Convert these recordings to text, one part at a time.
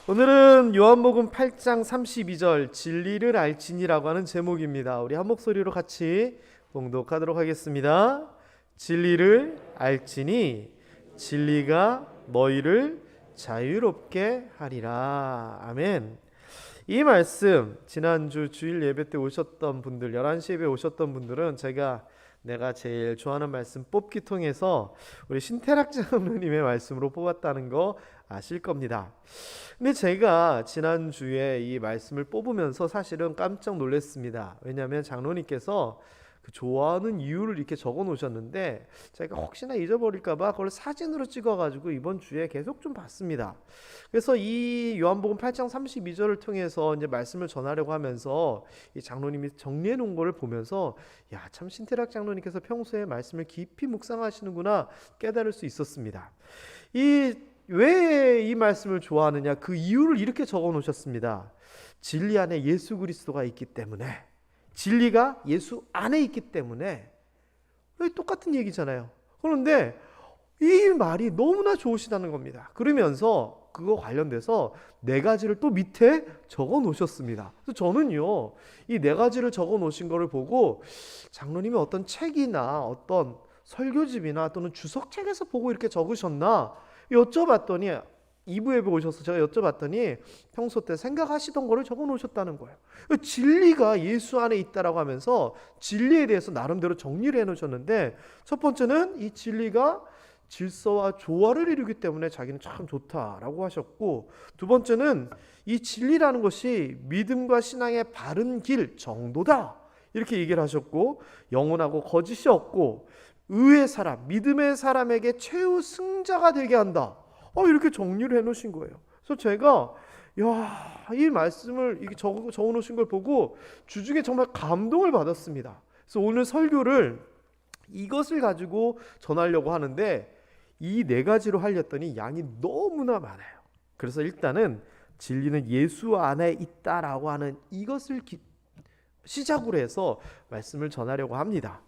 오늘은 요한복음 8장 32절 진리를 알지니라고 하는 제목입니다. 우리 한 목소리로 같이 봉독하도록 하겠습니다. 진리를 알지니 진리가 너희를 자유롭게 하리라. 아멘. 이 말씀 지난주 주일 예배 때 오셨던 분들, 11시 예배 오셨던 분들은 내가 제일 좋아하는 말씀 뽑기 통해서 우리 신태락 장로님의 말씀으로 뽑았다는 거 아실 겁니다. 근데 제가 지난주에 이 말씀을 뽑으면서 사실은 깜짝 놀랐습니다. 왜냐하면 장로님께서 그 좋아하는 이유를 이렇게 적어 놓으셨는데 제가 혹시나 잊어버릴까봐 그걸 사진으로 찍어가지고 이번 주에 계속 좀 봤습니다. 그래서 이 요한복음 8장 32절을 통해서 이제 말씀을 전하려고 하면서 이 장로님이 정리해 놓은 거를 보면서 야, 참 신태락 장로님께서 평소에 말씀을 깊이 묵상하시는구나 깨달을 수 있었습니다. 왜 이 말씀을 좋아하느냐, 그 이유를 이렇게 적어 놓으셨습니다. 진리 안에 예수 그리스도가 있기 때문에, 진리가 예수 안에 있기 때문에. 똑같은 얘기잖아요. 그런데 이 말이 너무나 좋으시다는 겁니다. 그러면서 그거 관련돼서 네 가지를 또 밑에 적어 놓으셨습니다. 그래서 저는요, 이 네 가지를 적어 놓으신 거를 보고 장로님이 어떤 책이나 어떤 설교집이나 또는 주석책에서 보고 이렇게 적으셨나 여쭤봤더니, 2부 예배 오셔서 제가 여쭤봤더니 평소 때 생각하시던 거를 적어 놓으셨다는 거예요. 진리가 예수 안에 있다라고 하면서 진리에 대해서 나름대로 정리를 해 놓으셨는데, 첫 번째는 이 진리가 질서와 조화를 이루기 때문에 자기는 참 좋다라고 하셨고, 두 번째는 이 진리라는 것이 믿음과 신앙의 바른 길, 정도다 이렇게 얘기를 하셨고, 영원하고 거짓이 없고 의의 사람, 믿음의 사람에게 최후 승자가 되게 한다, 이렇게 정리를 해놓으신 거예요. 그래서 제가 이 말씀을 이렇게 적어놓으신 걸 보고 주중에 정말 감동을 받았습니다. 그래서 오늘 설교를 이것을 가지고 전하려고 하는데 이 네 가지로 하렸더니 양이 너무나 많아요. 그래서 일단은 진리는 예수 안에 있다라고 하는 이것을 시작으로 해서 말씀을 전하려고 합니다.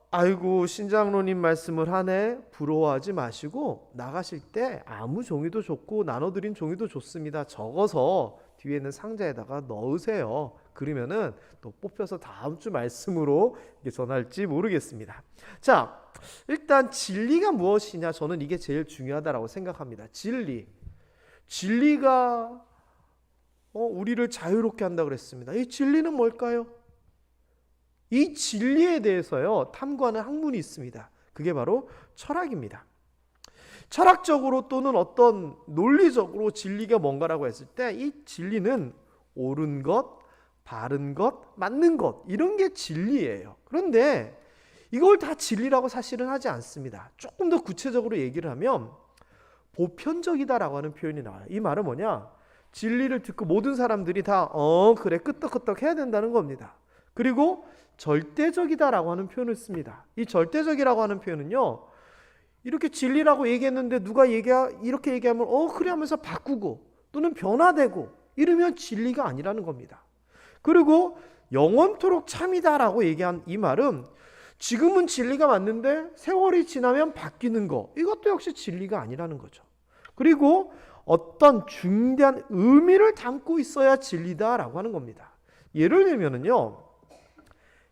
아이고, 신장로님 말씀을 하네, 부러워하지 마시고 나가실 때 아무 종이도 좋고 나눠드린 종이도 좋습니다. 적어서 뒤에 있는 상자에다가 넣으세요. 그러면은 또 뽑혀서 다음 주 말씀으로 전할지 모르겠습니다. 자, 일단 진리가 무엇이냐, 저는 이게 제일 중요하다라고 생각합니다. 진리가 우리를 자유롭게 한다 그랬습니다. 이 진리는 뭘까요? 이 진리에 대해서요, 탐구하는 학문이 있습니다. 그게 바로 철학입니다. 철학적으로 또는 어떤 논리적으로 진리가 뭔가라고 했을 때 이 진리는 옳은 것, 바른 것, 맞는 것, 이런 게 진리예요. 그런데 이걸 다 진리라고 사실은 하지 않습니다. 조금 더 구체적으로 얘기를 하면 보편적이다라고 하는 표현이 나와요. 이 말은 뭐냐? 진리를 듣고 모든 사람들이 다 그래 끄떡끄떡 해야 된다는 겁니다. 그리고 절대적이다라고 하는 표현을 씁니다. 이 절대적이라고 하는 표현은요, 이렇게 진리라고 얘기했는데 누가 이렇게 얘기하면 그래 하면서 바꾸고 또는 변화되고 이러면 진리가 아니라는 겁니다. 그리고 영원토록 참이다라고 얘기한 이 말은 지금은 진리가 맞는데 세월이 지나면 바뀌는 거, 이것도 역시 진리가 아니라는 거죠. 그리고 어떤 중대한 의미를 담고 있어야 진리다라고 하는 겁니다. 예를 들면은요,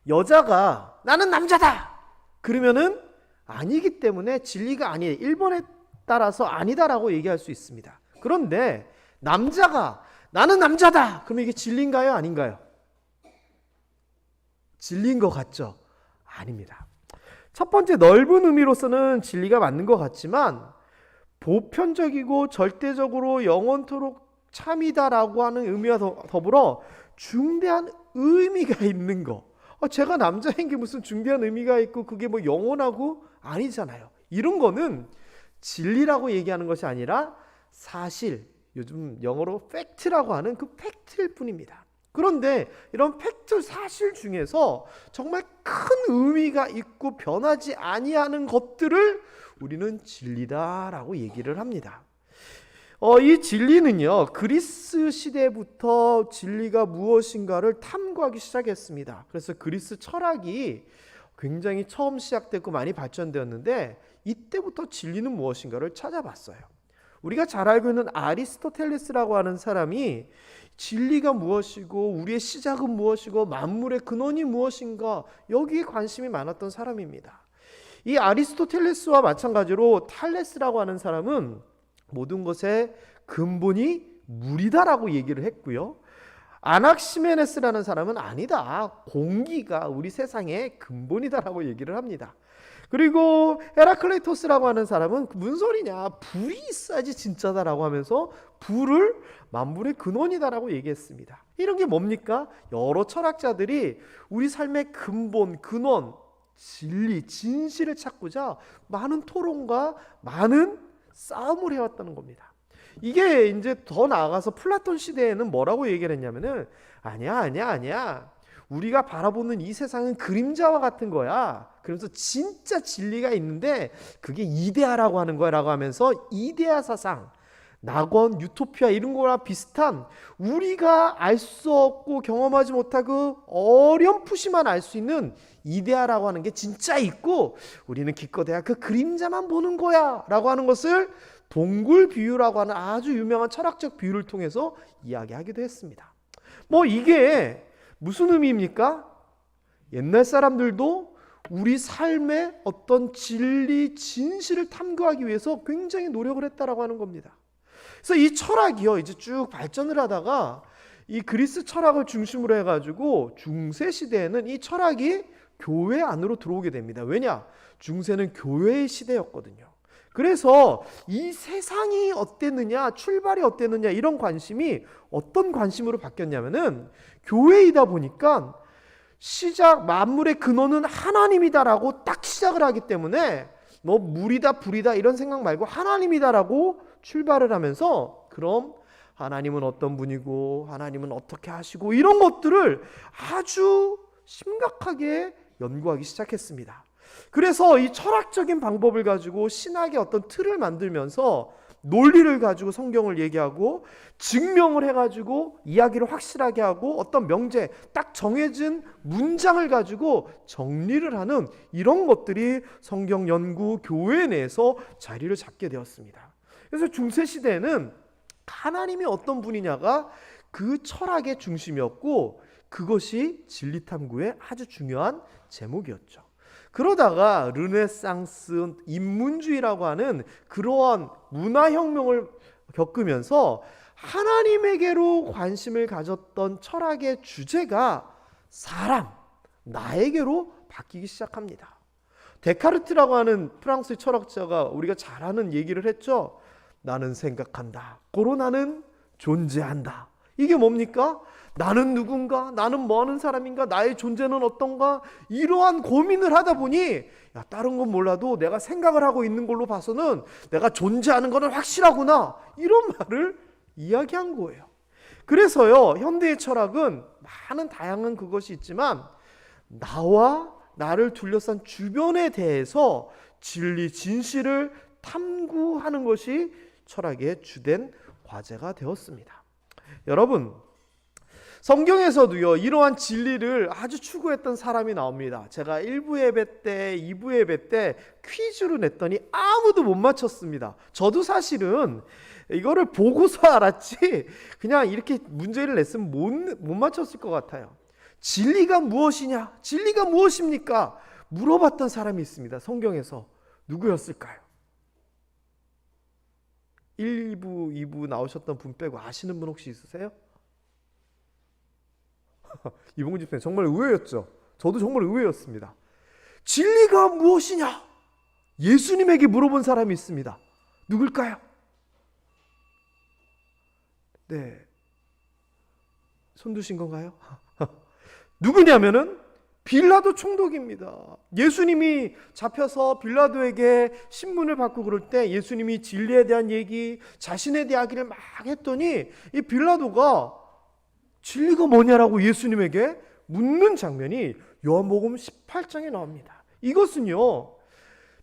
여자가 나는 남자다 그러면은 아니기 때문에 진리가 아니에요. 1번에 따라서 아니다라고 얘기할 수 있습니다. 그런데 남자가 나는 남자다 그러면 이게 진리인가요, 아닌가요? 진리인 것 같죠? 아닙니다. 첫 번째, 넓은 의미로서는 진리가 맞는 것 같지만 보편적이고 절대적으로 영원토록 참이다라고 하는 의미와 더불어 중대한 의미가 있는 거, 제가 남자인 게 무슨 중대한 의미가 있고 그게 뭐 영원하고 아니잖아요. 이런 거는 진리라고 얘기하는 것이 아니라 사실, 요즘 영어로 팩트라고 하는 그 팩트일 뿐입니다. 그런데 이런 팩트, 사실 중에서 정말 큰 의미가 있고 변하지 아니하는 것들을 우리는 진리다라고 얘기를 합니다. 이 진리는요, 그리스 시대부터 진리가 무엇인가를 탐구하기 시작했습니다. 그래서 그리스 철학이 굉장히 처음 시작됐고 많이 발전되었는데 이때부터 진리는 무엇인가를 찾아봤어요. 우리가 잘 알고 있는 아리스토텔레스라고 하는 사람이 진리가 무엇이고 우리의 시작은 무엇이고 만물의 근원이 무엇인가 여기에 관심이 많았던 사람입니다. 이 아리스토텔레스와 마찬가지로 탈레스라고 하는 사람은 모든 것의 근본이 물이다라고 얘기를 했고요. 아낙시메네스라는 사람은 아니다. 공기가 우리 세상의 근본이다라고 얘기를 합니다. 그리고 헤라클레이토스라고 하는 사람은 무슨 소리냐, 불이 있어야지 진짜다라고 하면서 불을 만물의 근원이다라고 얘기했습니다. 이런 게 뭡니까? 여러 철학자들이 우리 삶의 근본, 근원, 진리, 진실을 찾고자 많은 토론과 많은 싸움을 해왔다는 겁니다. 이게 이제 더 나아가서 플라톤 시대에는 뭐라고 얘기를 했냐면은 아니야. 우리가 바라보는 이 세상은 그림자와 같은 거야. 그러면서 진짜 진리가 있는데 그게 이데아라고 하는 거야 라고 하면서 이데아 사상, 낙원, 유토피아 이런 거랑 비슷한 우리가 알 수 없고 경험하지 못하고 어렴풋이만 알 수 있는 이데아라고 하는 게 진짜 있고 우리는 기껏해야 그 그림자만 보는 거야 라고 하는 것을 동굴 비유라고 하는 아주 유명한 철학적 비유를 통해서 이야기하기도 했습니다. 뭐 이게 무슨 의미입니까? 옛날 사람들도 우리 삶의 어떤 진리, 진실을 탐구하기 위해서 굉장히 노력을 했다라고 하는 겁니다. 그래서 이 철학이요, 이제 쭉 발전을 하다가 이 그리스 철학을 중심으로 해가지고 중세 시대에는 이 철학이 교회 안으로 들어오게 됩니다. 왜냐? 중세는 교회의 시대였거든요. 그래서 이 세상이 어땠느냐, 출발이 어땠느냐 이런 관심이 어떤 관심으로 바뀌었냐면은 교회이다 보니까 시작, 만물의 근원은 하나님이다라고 딱 시작을 하기 때문에 뭐 물이다 불이다 이런 생각 말고 하나님이다라고 출발을 하면서 그럼 하나님은 어떤 분이고 하나님은 어떻게 하시고 이런 것들을 아주 심각하게 연구하기 시작했습니다. 그래서 이 철학적인 방법을 가지고 신학의 어떤 틀을 만들면서 논리를 가지고 성경을 얘기하고 증명을 해가지고 이야기를 확실하게 하고 어떤 명제 딱 정해진 문장을 가지고 정리를 하는 이런 것들이 성경 연구 교회 내에서 자리를 잡게 되었습니다. 그래서 중세시대에는 하나님이 어떤 분이냐가 그 철학의 중심이었고 그것이 진리탐구의 아주 중요한 제목이었죠. 그러다가 르네상스 인문주의라고 하는 그러한 문화혁명을 겪으면서 하나님에게로 관심을 가졌던 철학의 주제가 사람, 나에게로 바뀌기 시작합니다. 데카르트라고 하는 프랑스의 철학자가 우리가 잘 아는 얘기를 했죠. 나는 생각한다. 고로 나는 존재한다. 이게 뭡니까? 나는 누군가? 나는 뭐 하는 사람인가? 나의 존재는 어떤가? 이러한 고민을 하다 보니 다른 건 몰라도 내가 생각을 하고 있는 걸로 봐서는 내가 존재하는 것은 확실하구나. 이런 말을 이야기한 거예요. 그래서요, 현대의 철학은 많은 다양한 그것이 있지만 나와 나를 둘러싼 주변에 대해서 진리, 진실을 탐구하는 것이 철학의 주된 과제가 되었습니다. 여러분, 성경에서도요 이러한 진리를 아주 추구했던 사람이 나옵니다. 제가 1부 예배 때 2부 예배 때 퀴즈로 냈더니 아무도 못 맞췄습니다. 저도 사실은 이거를 보고서 알았지 그냥 이렇게 문제를 냈으면 못 맞췄을 것 같아요. 진리가 무엇이냐? 진리가 무엇입니까? 물어봤던 사람이 있습니다. 성경에서. 누구였을까요? 1부, 2부 나오셨던 분 빼고 아시는 분 혹시 있으세요? 이봉근 집사님 정말 의외였죠. 저도 정말 의외였습니다. 진리가 무엇이냐? 예수님에게 물어본 사람이 있습니다. 누굴까요? 네, 손 드신 건가요? 누구냐면은 빌라도 총독입니다. 예수님이 잡혀서 빌라도에게 신문을 받고 그럴 때 예수님이 진리에 대한 얘기, 자신에 대한 이야기를 막 했더니 이 빌라도가 진리가 뭐냐라고 예수님에게 묻는 장면이 요한복음 18장에 나옵니다. 이것은요,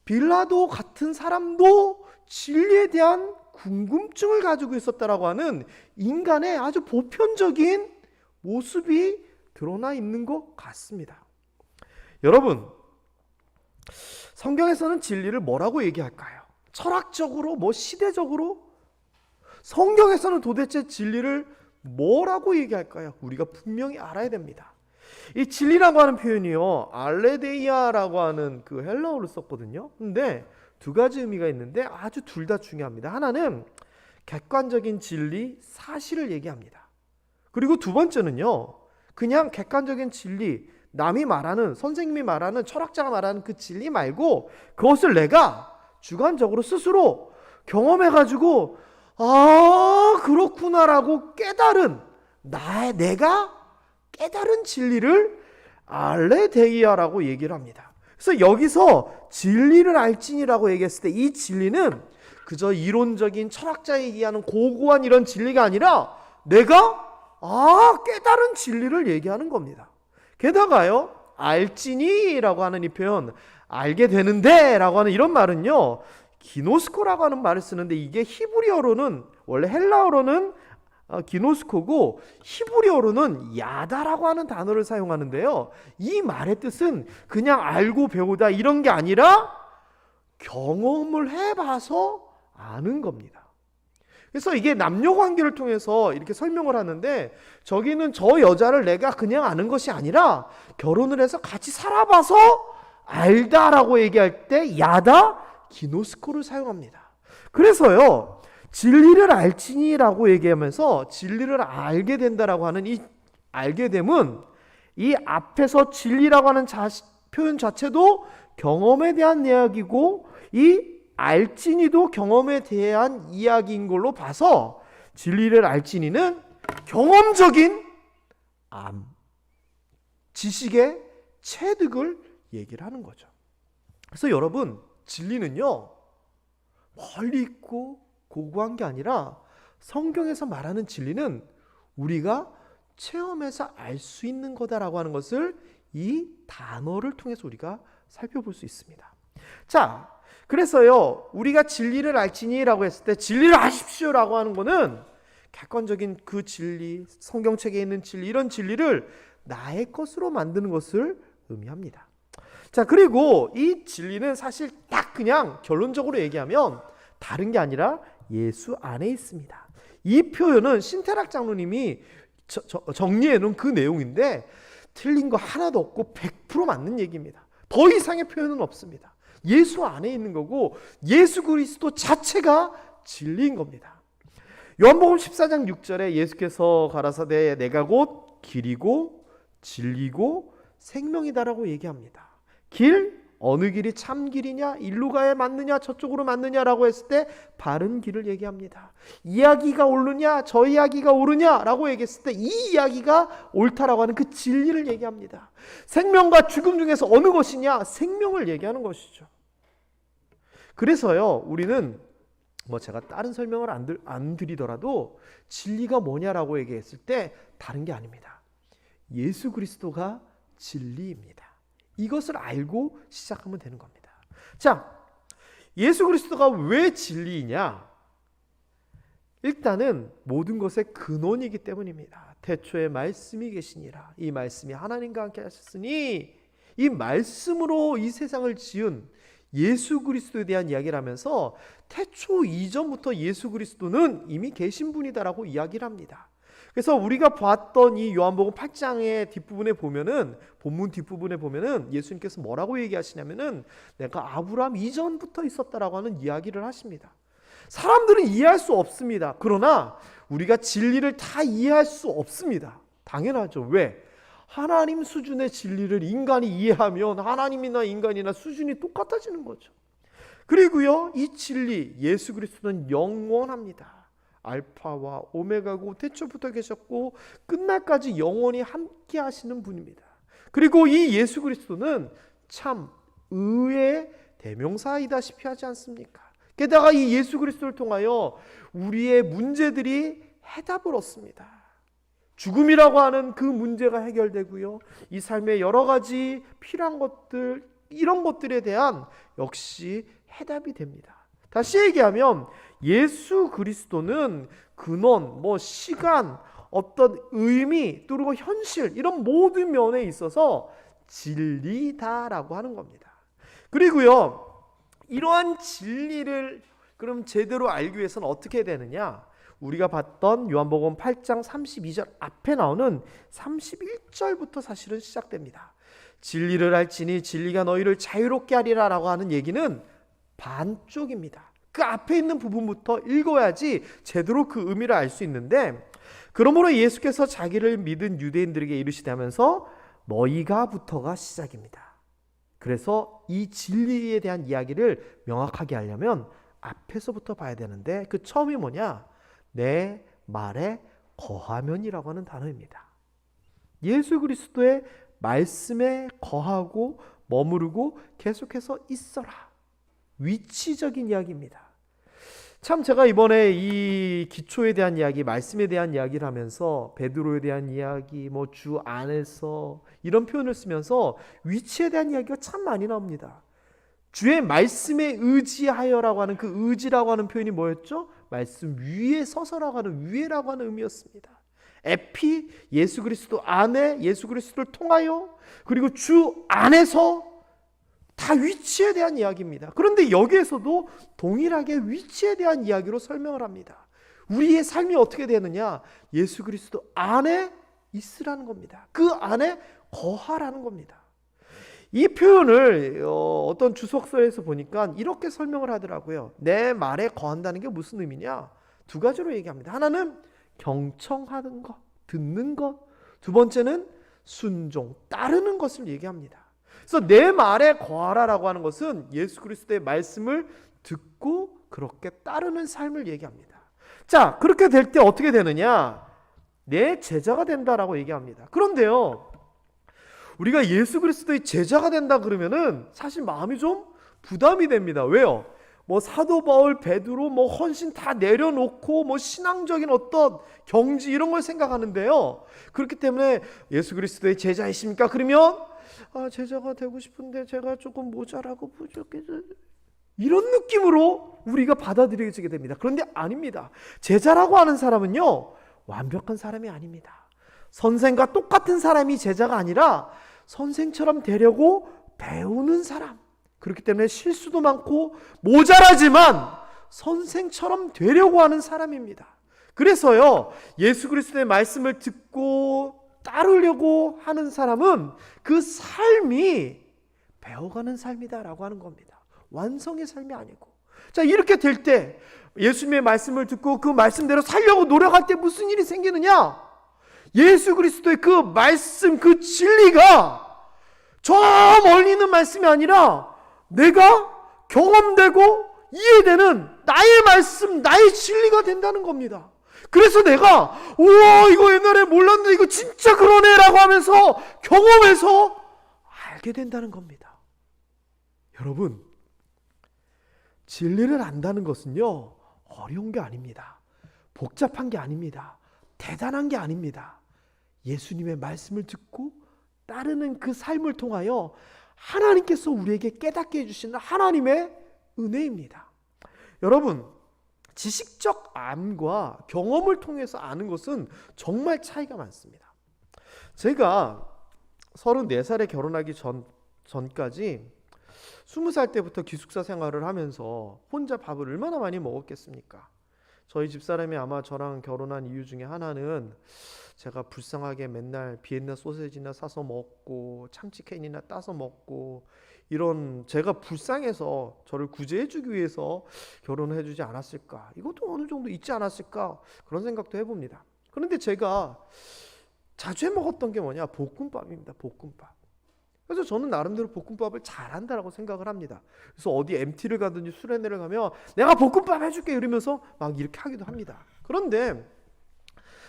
빌라도 같은 사람도 진리에 대한 궁금증을 가지고 있었다라고 하는 인간의 아주 보편적인 모습이 드러나 있는 것 같습니다. 여러분, 성경에서는 진리를 뭐라고 얘기할까요? 철학적으로, 시대적으로 성경에서는 도대체 진리를 뭐라고 얘기할까요? 우리가 분명히 알아야 됩니다. 이 진리라고 하는 표현이요, 알레데이아라고 하는 그 헬라어를 썼거든요. 근데 두 가지 의미가 있는데 아주 둘 다 중요합니다. 하나는 객관적인 진리, 사실을 얘기합니다. 그리고 두 번째는요, 그냥 객관적인 진리, 남이 말하는, 선생님이 말하는, 철학자가 말하는 그 진리 말고 그것을 내가 주관적으로 스스로 경험해가지고 그렇구나라고 깨달은, 내가 깨달은 진리를 알레데이아라고 얘기를 합니다. 그래서 여기서 진리를 알지니라고 얘기했을 때 이 진리는 그저 이론적인 철학자에 얘기하는 고고한 이런 진리가 아니라 내가 깨달은 진리를 얘기하는 겁니다. 게다가요, 알지니라고 하는 이 표현, 알게 되는데 라고 하는 이런 말은요, 기노스코라고 하는 말을 쓰는데 이게 히브리어로는, 원래 헬라어로는 기노스코고 히브리어로는 야다라고 하는 단어를 사용하는데요, 이 말의 뜻은 그냥 알고 배우다 이런 게 아니라 경험을 해봐서 아는 겁니다. 그래서 이게 남녀 관계를 통해서 이렇게 설명을 하는데, 저기는 저 여자를 내가 그냥 아는 것이 아니라 결혼을 해서 같이 살아봐서 알다라고 얘기할 때 야다, 기노스코를 사용합니다. 그래서요, 진리를 알지니라고 얘기하면서 진리를 알게 된다라고 하는 이 알게 됨은, 이 앞에서 진리라고 하는 표현 자체도 경험에 대한 이야기고, 이 알지니도 경험에 대한 이야기인 걸로 봐서 진리를 알지니는 경험적인 지식의 체득을 얘기를 하는 거죠. 그래서 여러분, 진리는요, 멀리 있고 고고한 게 아니라 성경에서 말하는 진리는 우리가 체험해서 알 수 있는 거다라고 하는 것을 이 단어를 통해서 우리가 살펴볼 수 있습니다. 자, 그래서요, 우리가 진리를 알지니라고 했을 때 진리를 아십시오라고 하는 거는 객관적인 그 진리, 성경책에 있는 진리, 이런 진리를 나의 것으로 만드는 것을 의미합니다. 자, 그리고 이 진리는 사실 딱 그냥 결론적으로 얘기하면 다른 게 아니라 예수 안에 있습니다. 이 표현은 신태락 장로님이 정리해 놓은 그 내용인데 틀린 거 하나도 없고 100% 맞는 얘기입니다. 더 이상의 표현은 없습니다. 예수 안에 있는 거고 예수 그리스도 자체가 진리인 겁니다. 요한복음 14장 6절에 예수께서 가라사대 내가 곧 길이고 진리고 생명이다라고 얘기합니다. 길, 어느 길이 참 길이냐, 일로 가야 맞느냐, 저쪽으로 맞느냐라고 했을 때 바른 길을 얘기합니다. 이야기가 옳으냐, 저 이야기가 옳으냐라고 얘기했을 때 이 이야기가 옳다라고 하는 그 진리를 얘기합니다. 생명과 죽음 중에서 어느 것이냐, 생명을 얘기하는 것이죠. 그래서요, 우리는 제가 다른 설명을 안 드리더라도 진리가 뭐냐라고 얘기했을 때 다른 게 아닙니다. 예수 그리스도가 진리입니다. 이것을 알고 시작하면 되는 겁니다. 자, 예수 그리스도가 왜 진리이냐? 일단은 모든 것의 근원이기 때문입니다. 태초에 말씀이 계시니라. 이 말씀이 하나님과 함께 하셨으니, 이 말씀으로 이 세상을 지은 예수 그리스도에 대한 이야기를 하면서 태초 이전부터 예수 그리스도는 이미 계신 분이다라고 이야기를 합니다. 그래서 우리가 봤던 이 요한복음 8장의 뒷부분에 보면은, 본문 뒷부분에 보면은 예수님께서 뭐라고 얘기하시냐면은 내가 아브라함 이전부터 있었다라고 하는 이야기를 하십니다. 사람들은 이해할 수 없습니다. 그러나 우리가 진리를 다 이해할 수 없습니다. 당연하죠. 왜? 하나님 수준의 진리를 인간이 이해하면 하나님이나 인간이나 수준이 똑같아지는 거죠. 그리고요, 이 진리, 예수 그리스도는 영원합니다. 알파와 오메가고 태초부터 계셨고 끝날까지 영원히 함께 하시는 분입니다. 그리고 이 예수 그리스도는 참 의의 대명사이다시피 하지 않습니까? 게다가 이 예수 그리스도를 통하여 우리의 문제들이 해답을 얻습니다. 죽음이라고 하는 그 문제가 해결되고요, 이 삶의 여러 가지 필요한 것들, 이런 것들에 대한 역시 해답이 됩니다. 다시 얘기하면 예수 그리스도는 근원, 시간, 어떤 의미, 그리고 현실, 이런 모든 면에 있어서 진리다라고 하는 겁니다. 그리고요, 이러한 진리를 그럼 제대로 알기 위해서는 어떻게 해야 되느냐? 우리가 봤던 요한복음 8장 32절 앞에 나오는 31절부터 사실은 시작됩니다. 진리를 알지니 진리가 너희를 자유롭게 하리라 라고 하는 얘기는 반쪽입니다. 그 앞에 있는 부분부터 읽어야지 제대로 그 의미를 알 수 있는데, 그러므로 예수께서 자기를 믿은 유대인들에게 이르시다면서 너희가부터가 시작입니다. 그래서 이 진리에 대한 이야기를 명확하게 하려면 앞에서부터 봐야 되는데, 그 처음이 뭐냐? 내 말에 거하면이라고 하는 단어입니다. 예수 그리스도의 말씀에 거하고 머무르고 계속해서 있어라. 위치적인 이야기입니다. 참 제가 이번에 이 기초에 대한 이야기, 말씀에 대한 이야기를 하면서 베드로에 대한 이야기, 뭐 주 안에서 이런 표현을 쓰면서 위치에 대한 이야기가 참 많이 나옵니다. 주의 말씀에 의지하여라고 하는 그 의지라고 하는 표현이 뭐였죠? 말씀 위에 서서라고 하는 위에라고 하는 의미였습니다. 에피, 예수 그리스도 안에, 예수 그리스도를 통하여, 그리고 주 안에서, 다 위치에 대한 이야기입니다. 그런데 여기에서도 동일하게 위치에 대한 이야기로 설명을 합니다. 우리의 삶이 어떻게 되느냐? 예수 그리스도 안에 있으라는 겁니다. 그 안에 거하라는 겁니다. 이 표현을 어떤 주석서에서 보니까 이렇게 설명을 하더라고요. 내 말에 거한다는 게 무슨 의미냐? 두 가지로 얘기합니다. 하나는 경청하는 것, 듣는 것. 두 번째는 순종, 따르는 것을 얘기합니다. 그래서 내 말에 거하라라고 하는 것은 예수 그리스도의 말씀을 듣고 그렇게 따르는 삶을 얘기합니다. 자, 그렇게 될 때 어떻게 되느냐? 내 제자가 된다라고 얘기합니다. 그런데요, 우리가 예수 그리스도의 제자가 된다 그러면은 사실 마음이 좀 부담이 됩니다. 왜요? 뭐 사도 바울, 베드로, 뭐 헌신 다 내려놓고 뭐 신앙적인 어떤 경지 이런 걸 생각하는데요. 그렇기 때문에 예수 그리스도의 제자이십니까? 그러면 제자가 되고 싶은데 제가 조금 모자라고 부족해서, 이런 느낌으로 우리가 받아들여지게 됩니다. 그런데 아닙니다. 제자라고 하는 사람은요, 완벽한 사람이 아닙니다. 선생과 똑같은 사람이 제자가 아니라 선생처럼 되려고 배우는 사람. 그렇기 때문에 실수도 많고 모자라지만 선생처럼 되려고 하는 사람입니다. 그래서요, 예수 그리스도의 말씀을 듣고 따르려고 하는 사람은 그 삶이 배워가는 삶이다라고 하는 겁니다. 완성의 삶이 아니고. 자, 이렇게 될 때 예수님의 말씀을 듣고 그 말씀대로 살려고 노력할 때 무슨 일이 생기느냐? 예수 그리스도의 그 말씀, 그 진리가 저 멀리 있는 말씀이 아니라 내가 경험되고 이해되는 나의 말씀, 나의 진리가 된다는 겁니다. 그래서 내가 우와, 이거 옛날에 몰랐는데 이거 진짜 그러네 라고 하면서 경험해서 알게 된다는 겁니다. 여러분, 진리를 안다는 것은요, 어려운 게 아닙니다. 복잡한 게 아닙니다. 대단한 게 아닙니다. 예수님의 말씀을 듣고 따르는 그 삶을 통하여 하나님께서 우리에게 깨닫게 해주시는 하나님의 은혜입니다. 여러분, 지식적 암과 경험을 통해서 아는 것은 정말 차이가 많습니다. 제가 34살에 결혼하기 전까지 20살 때부터 기숙사 생활을 하면서 혼자 밥을 얼마나 많이 먹었겠습니까? 저희 집사람이 아마 저랑 결혼한 이유 중에 하나는 제가 불쌍하게 맨날 비엔나 소세지나 사서 먹고 참치 캔이나 따서 먹고, 이런 제가 불쌍해서 저를 구제해주기 위해서 결혼을 해주지 않았을까, 이것도 어느 정도 있지 않았을까, 그런 생각도 해봅니다. 그런데 제가 자주 해먹었던 게 뭐냐? 볶음밥입니다. 볶음밥. 그래서 저는 나름대로 볶음밥을 잘한다라고 생각을 합니다. 그래서 어디 MT를 가든지 수련회를 가면 내가 볶음밥 해줄게 이러면서 막 이렇게 하기도 합니다. 그런데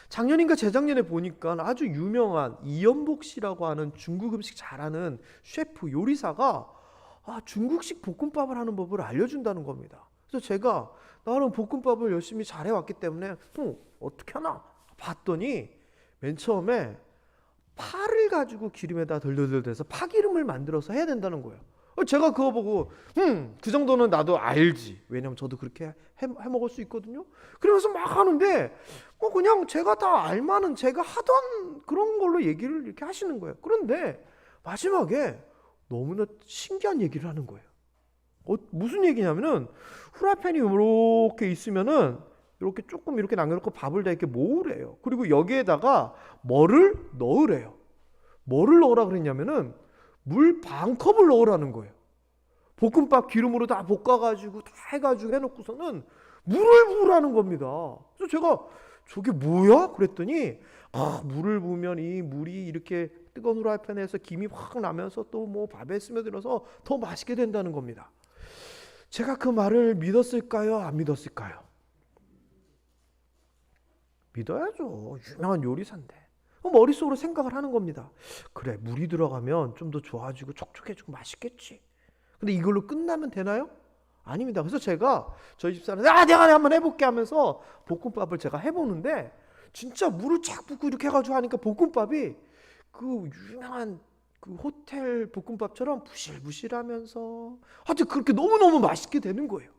작년인가 재작년에 보니까 아주 유명한 이연복 씨라고 하는 중국 음식 잘하는 셰프, 요리사가 중국식 볶음밥을 하는 법을 알려준다는 겁니다. 그래서 제가 나는 볶음밥을 열심히 잘해왔기 때문에 어떻게 하나 봤더니 맨 처음에 파를 가지고 기름에다 덜덜덜 대서 파기름을 만들어서 해야 된다는 거예요. 제가 그거 보고 그 정도는 나도 알지. 왜냐면 저도 그렇게 해 먹을 수 있거든요. 그러면서 막 하는데 뭐 그냥 제가 다 알만한, 제가 하던 그런 걸로 얘기를 이렇게 하시는 거예요. 그런데 마지막에 너무나 신기한 얘기를 하는 거예요. 무슨 얘기냐면은 후라이팬이 이렇게 있으면은 이렇게 조금 이렇게 남겨놓고 밥을 다 이렇게 모으래요. 그리고 여기에다가 뭐를 넣으래요. 뭐를 넣으라 그랬냐면은 물 반 컵을 넣으라는 거예요. 볶음밥 기름으로 다 볶아가지고 다 해가지고 해놓고서는 물을 부으라는 겁니다. 그래서 제가 저게 뭐야? 그랬더니 물을 부으면 이 물이 이렇게 뜨거운 후라이팬에서 김이 확 나면서 또 뭐 밥에 스며들어서 더 맛있게 된다는 겁니다. 제가 그 말을 믿었을까요? 안 믿었을까요? 믿어야죠. 유명한 요리사인데. 머릿속으로 생각을 하는 겁니다. 그래, 물이 들어가면 좀 더 좋아지고 촉촉해지고 맛있겠지. 근데 이걸로 끝나면 되나요? 아닙니다. 그래서 제가 저희 집사람한테 내가 한번 해볼게 하면서 볶음밥을 제가 해보는데 진짜 물을 착 붓고 이렇게 해가지고 하니까 볶음밥이 그 유명한 그 호텔 볶음밥처럼 부실부실하면서 하여튼 그렇게 너무너무 맛있게 되는 거예요.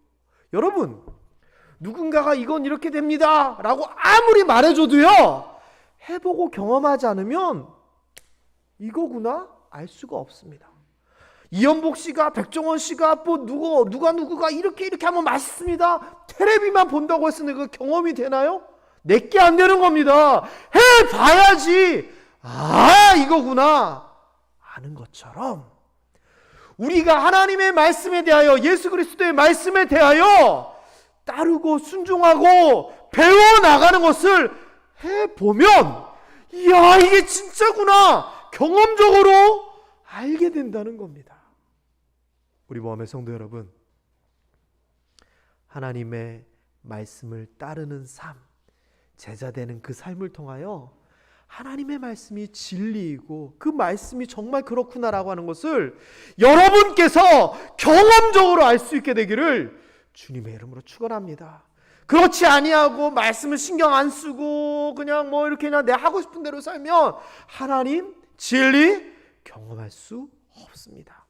여러분, 누군가가 이건 이렇게 됩니다 라고 아무리 말해줘도요, 해보고 경험하지 않으면 이거구나 알 수가 없습니다. 이연복 씨가, 백종원 씨가, 뭐 누가 이렇게 하면 맛있습니다. 텔레비만 본다고 해서 그 경험이 되나요? 내게 안 되는 겁니다. 해봐야지 이거구나 아는 것처럼 우리가 하나님의 말씀에 대하여, 예수 그리스도의 말씀에 대하여 따르고 순종하고 배워나가는 것을 해보면 이야, 이게 진짜구나 경험적으로 알게 된다는 겁니다. 우리 모함의 성도 여러분, 하나님의 말씀을 따르는 삶, 제자되는 그 삶을 통하여 하나님의 말씀이 진리이고 그 말씀이 정말 그렇구나라고 하는 것을 여러분께서 경험적으로 알 수 있게 되기를 주님의 이름으로 축원합니다. 그렇지 아니하고 말씀을 신경 안 쓰고 그냥 뭐 이렇게 그냥 내 하고 싶은 대로 살면 하나님 진리 경험할 수 없습니다.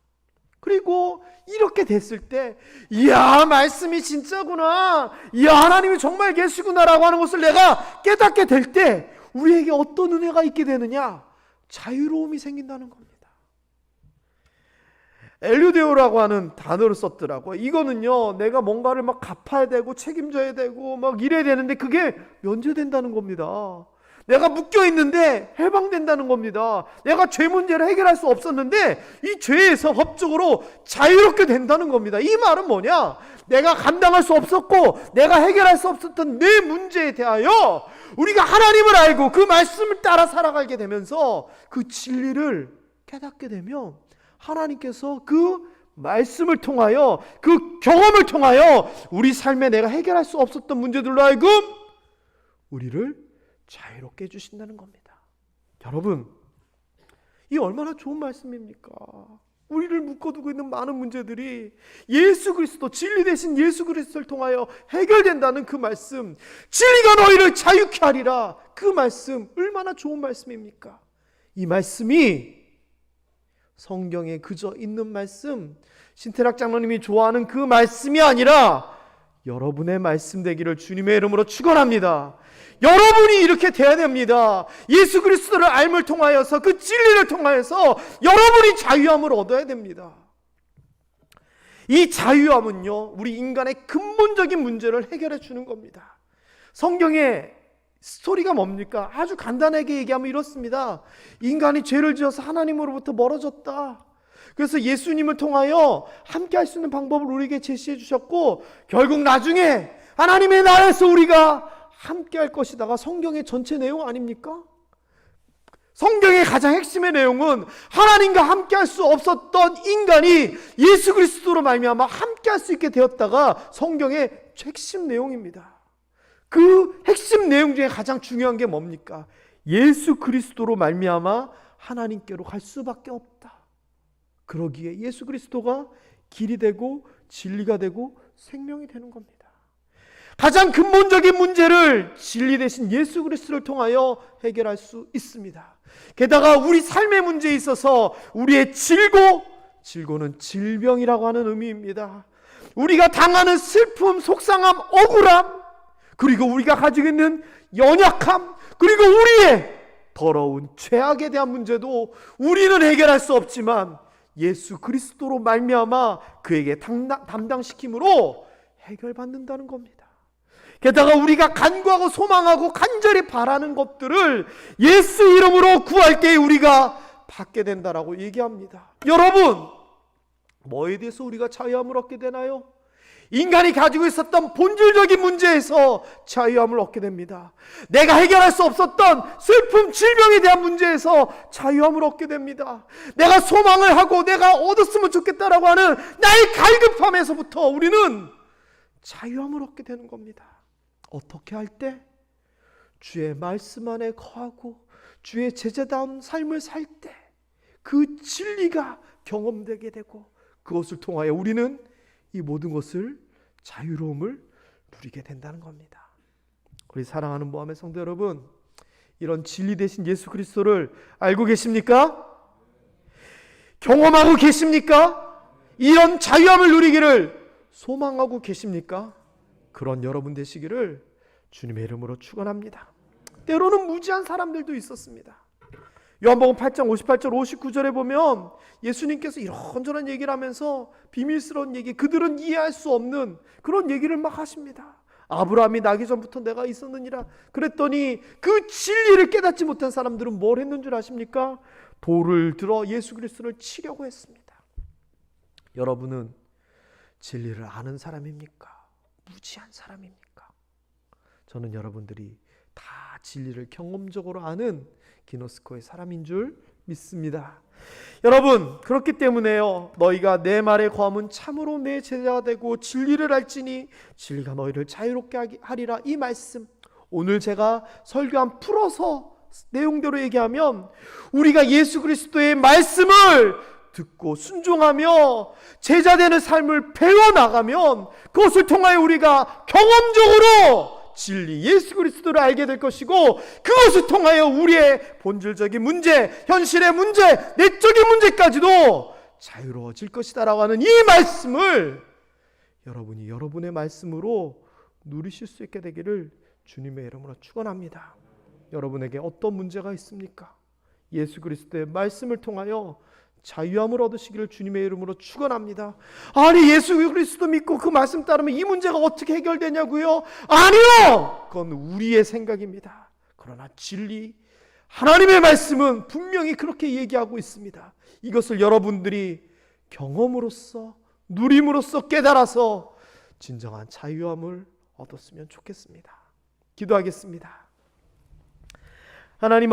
그리고 이렇게 됐을 때 이야, 말씀이 진짜구나, 이야, 하나님이 정말 계시구나라고 하는 것을 내가 깨닫게 될 때 우리에게 어떤 은혜가 있게 되느냐? 자유로움이 생긴다는 겁니다. 엘류데오라고 하는 단어를 썼더라고요. 이거는요, 내가 뭔가를 막 갚아야 되고 책임져야 되고 막 이래야 되는데 그게 면제된다는 겁니다. 내가 묶여있는데 해방된다는 겁니다. 내가 죄 문제를 해결할 수 없었는데 이 죄에서 법적으로 자유롭게 된다는 겁니다. 이 말은 뭐냐? 내가 감당할 수 없었고 내가 해결할 수 없었던 내 문제에 대하여 우리가 하나님을 알고 그 말씀을 따라 살아가게 되면서 그 진리를 깨닫게 되면 하나님께서 그 말씀을 통하여 그 경험을 통하여 우리 삶에 내가 해결할 수 없었던 문제들로 하여금 우리를 자유롭게 해주신다는 겁니다. 여러분, 이 얼마나 좋은 말씀입니까? 우리를 묶어두고 있는 많은 문제들이 예수 그리스도, 진리 되신 예수 그리스도를 통하여 해결된다는 그 말씀, 진리가 너희를 자유케 하리라, 그 말씀 얼마나 좋은 말씀입니까? 이 말씀이 성경에 그저 있는 말씀, 신태락 장로님이 좋아하는 그 말씀이 아니라 여러분의 말씀 되기를 주님의 이름으로 축원합니다. 여러분이 이렇게 돼야 됩니다. 예수 그리스도를 알을 통하여서, 그 진리를 통하여서 여러분이 자유함을 얻어야 됩니다. 이 자유함은요, 우리 인간의 근본적인 문제를 해결해 주는 겁니다. 성경의 스토리가 뭡니까? 아주 간단하게 얘기하면 이렇습니다. 인간이 죄를 지어서 하나님으로부터 멀어졌다. 그래서 예수님을 통하여 함께 할 수 있는 방법을 우리에게 제시해 주셨고, 결국 나중에 하나님의 나라에서 우리가 함께 할 것이다가 성경의 전체 내용 아닙니까? 성경의 가장 핵심의 내용은 하나님과 함께 할 수 없었던 인간이 예수 그리스도로 말미암아 함께 할 수 있게 되었다가 성경의 핵심 내용입니다. 그 핵심 내용 중에 가장 중요한 게 뭡니까? 예수 그리스도로 말미암아 하나님께로 갈 수밖에 없다. 그러기에 예수 그리스도가 길이 되고 진리가 되고 생명이 되는 겁니다. 가장 근본적인 문제를 진리 되신 예수 그리스도를 통하여 해결할 수 있습니다. 게다가 우리 삶의 문제에 있어서 우리의 질고는 질병이라고 하는 의미입니다. 우리가 당하는 슬픔, 속상함, 억울함, 그리고 우리가 가지고 있는 연약함, 그리고 우리의 더러운 죄악에 대한 문제도 우리는 해결할 수 없지만 예수 그리스도로 말미암아 그에게 담당시킴으로 해결받는다는 겁니다. 게다가 우리가 간구하고 소망하고 간절히 바라는 것들을 예수 이름으로 구할 때 우리가 받게 된다라고 얘기합니다. 여러분, 뭐에 대해서 우리가 자유함을 얻게 되나요? 인간이 가지고 있었던 본질적인 문제에서 자유함을 얻게 됩니다. 내가 해결할 수 없었던 슬픔, 질병에 대한 문제에서 자유함을 얻게 됩니다. 내가 소망을 하고 내가 얻었으면 좋겠다라고 하는 나의 갈급함에서부터 우리는 자유함을 얻게 되는 겁니다. 어떻게 할 때? 주의 말씀 안에 거하고 주의 제자다운 삶을 살 때 그 진리가 경험되게 되고 그것을 통하여 우리는 이 모든 것을 자유로움을 누리게 된다는 겁니다. 우리 사랑하는 모함의 성도 여러분, 이런 진리 되신 예수 그리스도를 알고 계십니까? 경험하고 계십니까? 이런 자유함을 누리기를 소망하고 계십니까? 그런 여러분 되시기를 주님의 이름으로 축원합니다. 때로는 무지한 사람들도 있었습니다. 요한복음 8장 58절 59절에 보면 예수님께서 이런저런 얘기를 하면서 비밀스러운 얘기, 그들은 이해할 수 없는 그런 얘기를 막 하십니다. 아브라함이 나기 전부터 내가 있었느니라 그랬더니 그 진리를 깨닫지 못한 사람들은 뭘 했는 줄 아십니까? 돌을 들어 예수 그리스도를 치려고 했습니다. 여러분은 진리를 아는 사람입니까? 무지한 사람입니까? 저는 여러분들이 다 진리를 경험적으로 아는 기노스코의 사람인 줄 믿습니다. 여러분, 그렇기 때문에요, 너희가 내 말에 거하면 참으로 내 제자가 되고 진리를 알지니 진리가 너희를 자유롭게 하리라. 이 말씀, 오늘 제가 설교한 풀어서 내용대로 얘기하면 우리가 예수 그리스도의 말씀을 듣고 순종하며 제자되는 삶을 배워나가면 그것을 통하여 우리가 경험적으로 진리 예수 그리스도를 알게 될 것이고 그것을 통하여 우리의 본질적인 문제, 현실의 문제, 내적인 문제까지도 자유로워질 것이다 라고 하는 이 말씀을 여러분이 여러분의 말씀으로 누리실 수 있게 되기를 주님의 이름으로 축원합니다. 여러분에게 어떤 문제가 있습니까? 예수 그리스도의 말씀을 통하여 자유함을 얻으시기를 주님의 이름으로 축원합니다. 아니, 예수 그리스도 믿고 그 말씀 따르면 이 문제가 어떻게 해결되냐고요? 아니요! 그건 우리의 생각입니다. 그러나 진리, 하나님의 말씀은 분명히 그렇게 얘기하고 있습니다. 이것을 여러분들이 경험으로써 누림으로써 깨달아서 진정한 자유함을 얻었으면 좋겠습니다. 기도하겠습니다. 하나님 아버지,